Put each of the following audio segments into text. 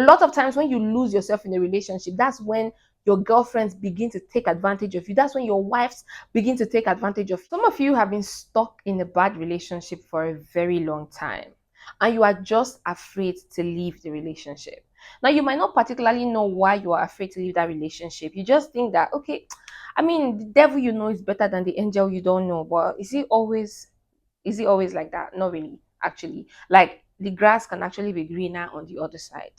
A lot of times when you lose yourself in a relationship, that's when your girlfriends begin to take advantage of you. That's when your wives begin to take advantage of you. Some of you have been stuck in a bad relationship for a very long time, and you are just afraid to leave the relationship. Now, you might not particularly know why you are afraid to leave that relationship. You just think that, okay, I mean, the devil you know is better than the angel you don't know. But is it always like that? Not really, actually. Like, the grass can actually be greener on the other side,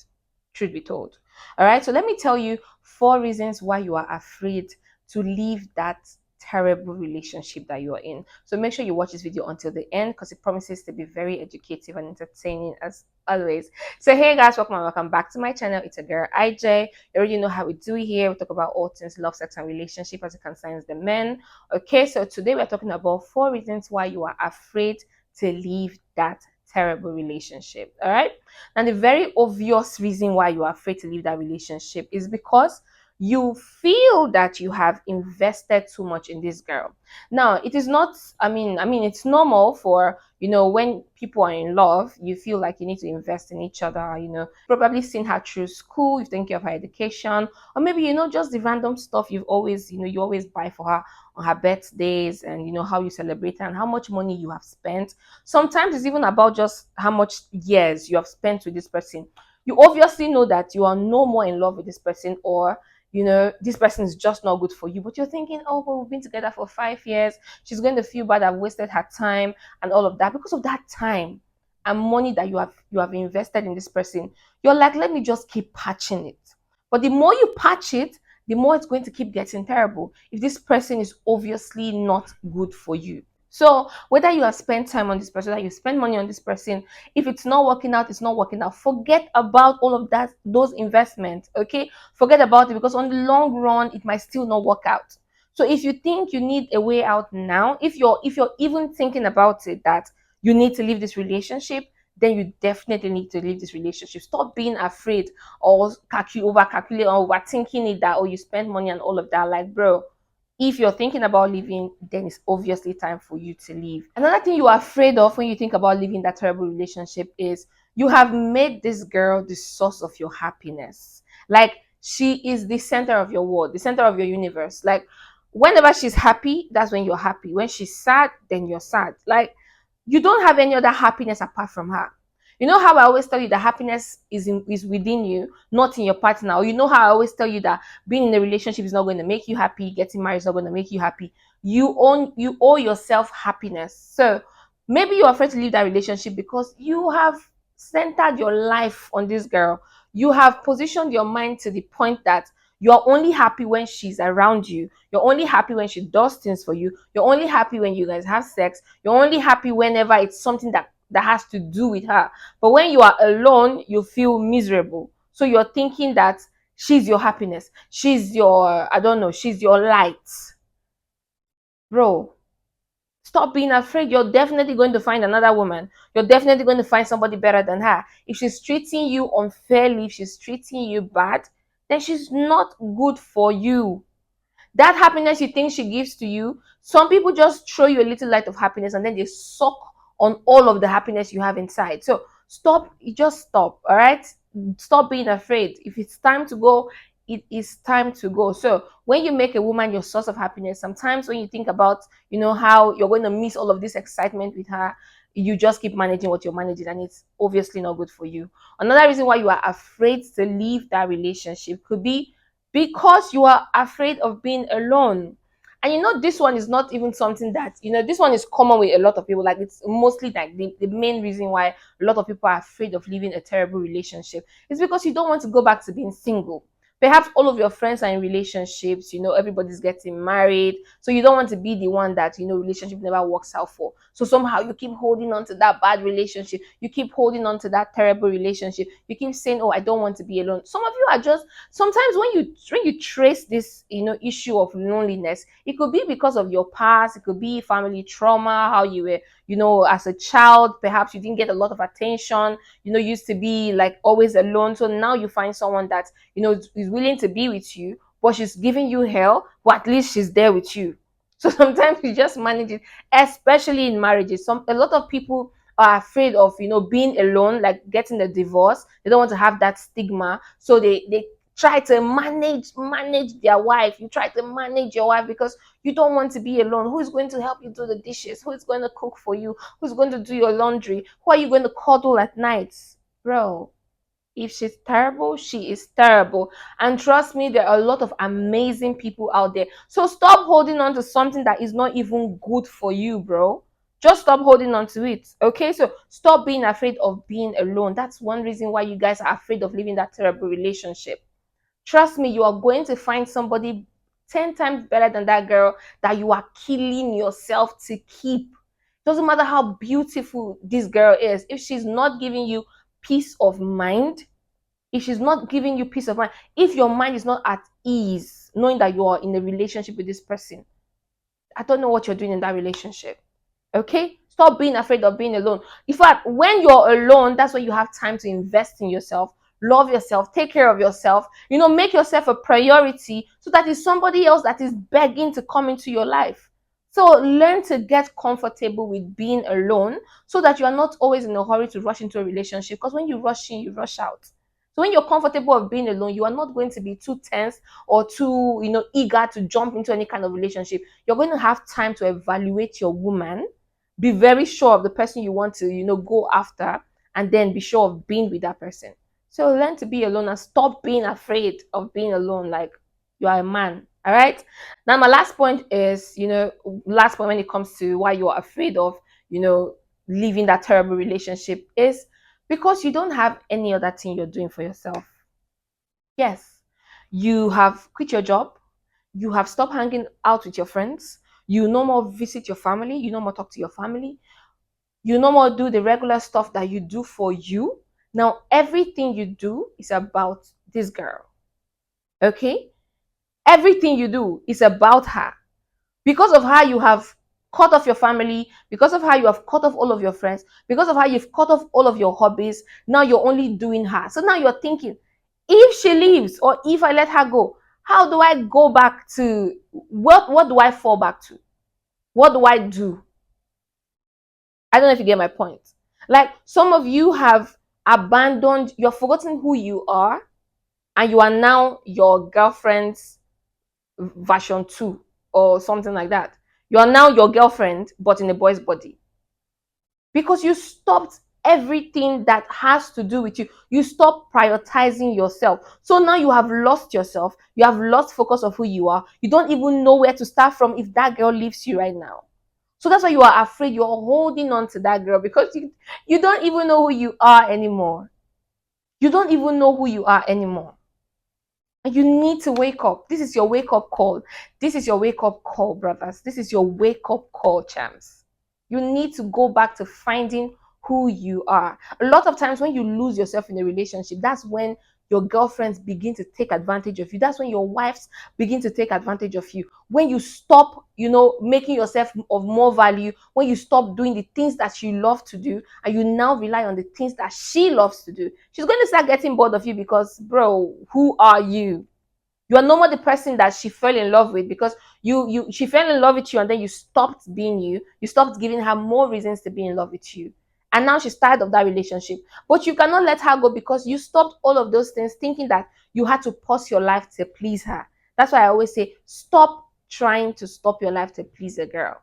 truth be told. All right, so let me tell you 4 reasons why you are afraid to leave that terrible relationship that you're in. So make sure you watch this video until the end, because it promises to be very educative and entertaining as always. So hey guys, welcome back to my channel. It's a girl IJ. You already know how we do it here. We talk about all things love, sex, and relationship as it concerns the men. Okay, so today we're talking about 4 reasons why you are afraid to leave that terrible relationship. All right, and the very obvious reason why you are afraid to leave that relationship is because you feel that you have invested too much in this girl. Now, it is not, I mean, it's normal for, when people are in love, you feel like you need to invest in each other, probably seen her through school, you think of her education, or maybe, just the random stuff you've always, you always buy for her on her birthdays, and how you celebrate her and how much money you have spent. Sometimes it's even about just how much years you have spent with this person. You obviously know that you are no more in love with this person, or this person is just not good for you, but you're thinking, oh, but we've been together for 5 years. She's going to feel bad I've wasted her time and all of that. Because of that time and money that you have invested in this person, you're like, let me just keep patching it. But the more you patch it, the more it's going to keep getting terrible if this person is obviously not good for you. So whether you have spent time on this person, that you spend money on this person, if it's not working out, it's not working out. Forget about all of that, those investments. Okay, forget about it, because on the long run, it might still not work out. So if you think you need a way out now, if you're even thinking about it, that you need to leave this relationship, then you definitely need to leave this relationship. Stop being afraid, or over calculate, or overthinking it, that, oh, you spend money and all of that. Like, bro, if you're thinking about leaving, then it's obviously time for you to leave. Another thing you are afraid of when you think about leaving that terrible relationship is you have made this girl the source of your happiness. Like, she is the center of your world, the center of your universe. Like, whenever she's happy, that's when you're happy. When she's sad, then you're sad. Like, you don't have any other happiness apart from her. You know how I always tell you that happiness is within you, not in your partner. Or you know how I always tell you that being in a relationship is not going to make you happy, getting married is not going to make you happy. You owe yourself happiness. So maybe you're afraid to leave that relationship because you have centered your life on this girl. You have positioned your mind to the point that you're only happy when she's around you. You're only happy when she does things for you. You're only happy when you guys have sex. You're only happy whenever it's something that has to do with her. But when you are alone, you feel miserable. So you're thinking that she's your happiness. She's your, I don't know, she's your light. Bro, stop being afraid. You're definitely going to find another woman. You're definitely going to find somebody better than her. If she's treating you unfairly, if she's treating you bad, then she's not good for you. That happiness you think she gives to you, some people just throw you a little light of happiness and then they suck on all of the happiness you have inside. So just stop. All right, stop being afraid. If it's time to go, it is time to go. So when you make a woman your source of happiness, sometimes when you think about how you're going to miss all of this excitement with her, you just keep managing what you're managing, and it's obviously not good for you. Another reason why you are afraid to leave that relationship could be because you are afraid of being alone. And this one is not even something that, this one is common with a lot of people. Like, it's mostly like the main reason why a lot of people are afraid of leaving a terrible relationship is because you don't want to go back to being single. Perhaps all of your friends are in relationships, everybody's getting married. So you don't want to be the one that, relationship never works out for. So somehow you keep holding on to that bad relationship. You keep holding on to that terrible relationship. You keep saying, oh, I don't want to be alone. Some of you are just, sometimes when you trace this, issue of loneliness, it could be because of your past. It could be family trauma, how you were, as a child, perhaps you didn't get a lot of attention, used to be like always alone. So now you find someone that, is willing to be with you, but she's giving you hell, but at least she's there with you. So sometimes you just manage it, especially in marriages. A lot of people are afraid of, being alone, like getting a divorce. They don't want to have that stigma, so they try to manage their wife. You try to manage your wife because you don't want to be alone. Who is going to help you do the dishes? Who is going to cook for you? Who's going to do your laundry? Who are you going to cuddle at night? Bro, if she's terrible, she is terrible. And trust me, there are a lot of amazing people out there. So stop holding on to something that is not even good for you, bro. Just stop holding on to it. Okay? So stop being afraid of being alone. That's one reason why you guys are afraid of leaving that terrible relationship. Trust me, you are going to find somebody 10 times better than that girl that you are killing yourself to keep. Doesn't matter how beautiful this girl is. If she's not giving you peace of mind, if she's not giving you peace of mind, if your mind is not at ease knowing that you are in a relationship with this person, I don't know what you're doing in that relationship. Okay? Stop being afraid of being alone. In fact, when you're alone, that's when you have time to invest in yourself, love yourself, take care of yourself, make yourself a priority, so that it's somebody else that is begging to come into your life. So learn to get comfortable with being alone, so that you are not always in a hurry to rush into a relationship, because when you rush in, you rush out. So when you're comfortable of being alone, you are not going to be too tense or too, eager to jump into any kind of relationship. You're going to have time to evaluate your woman, be very sure of the person you want to, go after, and then be sure of being with that person. So learn to be alone and stop being afraid of being alone, like you are a man. All right. Now, my last point is, last point when it comes to why you are afraid of, leaving that terrible relationship is because you don't have any other thing you're doing for yourself. Yes, you have quit your job, you have stopped hanging out with your friends, you no more visit your family, you no more talk to your family, you no more do the regular stuff that you do for you. Now, everything you do is about this girl. Okay? Everything you do is about her. Because of how you have cut off your family, because of how you have cut off all of your friends, because of how you've cut off all of your hobbies, now you're only doing her. So now you're thinking, if she leaves or if I let her go, how do I go back to what do I fall back to? What do I do? I don't know if you get my point. Like some of you have abandoned, you're forgotten who you are, and you are now your girlfriend's version 2 or something like that. You are now your girlfriend, but in a boy's body. Because you stopped everything that has to do with you. You stop prioritizing yourself. So now you have lost yourself. You have lost focus of who you are. You don't even know where to start from if that girl leaves you right now. So that's why you are afraid. You're holding on to that girl because you don't even know who you are anymore. You don't even know who you are anymore. And you need to wake up. This is your wake up call. This is your wake up call, brothers. This is your wake up call, champs. You need to go back to finding who you are. A lot of times when you lose yourself in a relationship, that's when your girlfriends begin to take advantage of you. That's when your wives begin to take advantage of you. When you stop, making yourself of more value, when you stop doing the things that you love to do, and you now rely on the things that she loves to do, she's going to start getting bored of you because, bro, who are you? You are no more the person that she fell in love with because she fell in love with you and then you stopped being you. You stopped giving her more reasons to be in love with you. And now she's tired of that relationship. But you cannot let her go because you stopped all of those things thinking that you had to pause your life to please her. That's why I always say, stop trying to stop your life to please a girl.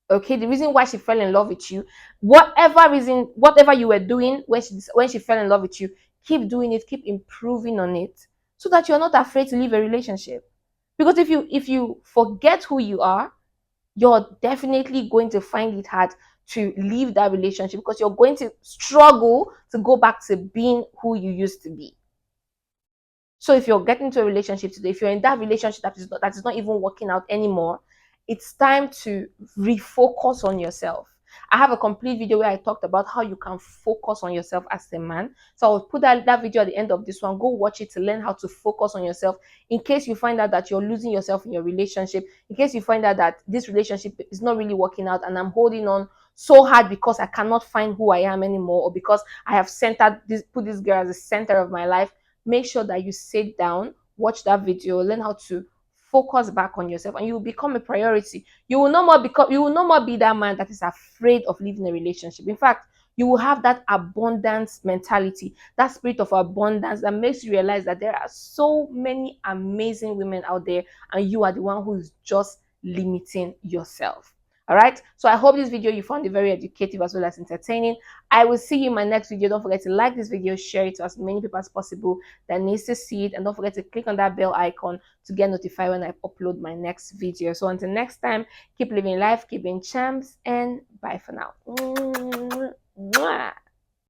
Okay, the reason why she fell in love with you, whatever you were doing when she fell in love with you, keep doing it, keep improving on it, so that you're not afraid to leave a relationship. Because if you forget who you are, you're definitely going to find it hard to leave that relationship because you're going to struggle to go back to being who you used to be. So if you're getting into a relationship today, if you're in that relationship that is not even working out anymore, it's time to refocus on yourself. I have a complete video where I talked about how you can focus on yourself as a man. So I'll put that video at the end of this one. Go watch it to learn how to focus on yourself in case you find out that you're losing yourself in your relationship, in case you find out that this relationship is not really working out and I'm holding on so hard because I cannot find who I am anymore, or because I have put this girl as the center of my life. Make sure that you sit down, watch that video, learn how to focus back on yourself, and you will become a priority. You will no more be that man that is afraid of leaving a relationship. In fact, You will have that abundance mentality, that spirit of abundance that makes you realize that there are so many amazing women out there, and you are the one who is just limiting yourself. All right, so I hope this video you found it very educative as well as entertaining. I will see you in my next video. Don't forget to like this video, share it to as many people as possible that needs to see it, and don't forget to click on that bell icon to get notified when I upload my next video. So until next time, keep living life, keep being champs, and bye for now. Mwah.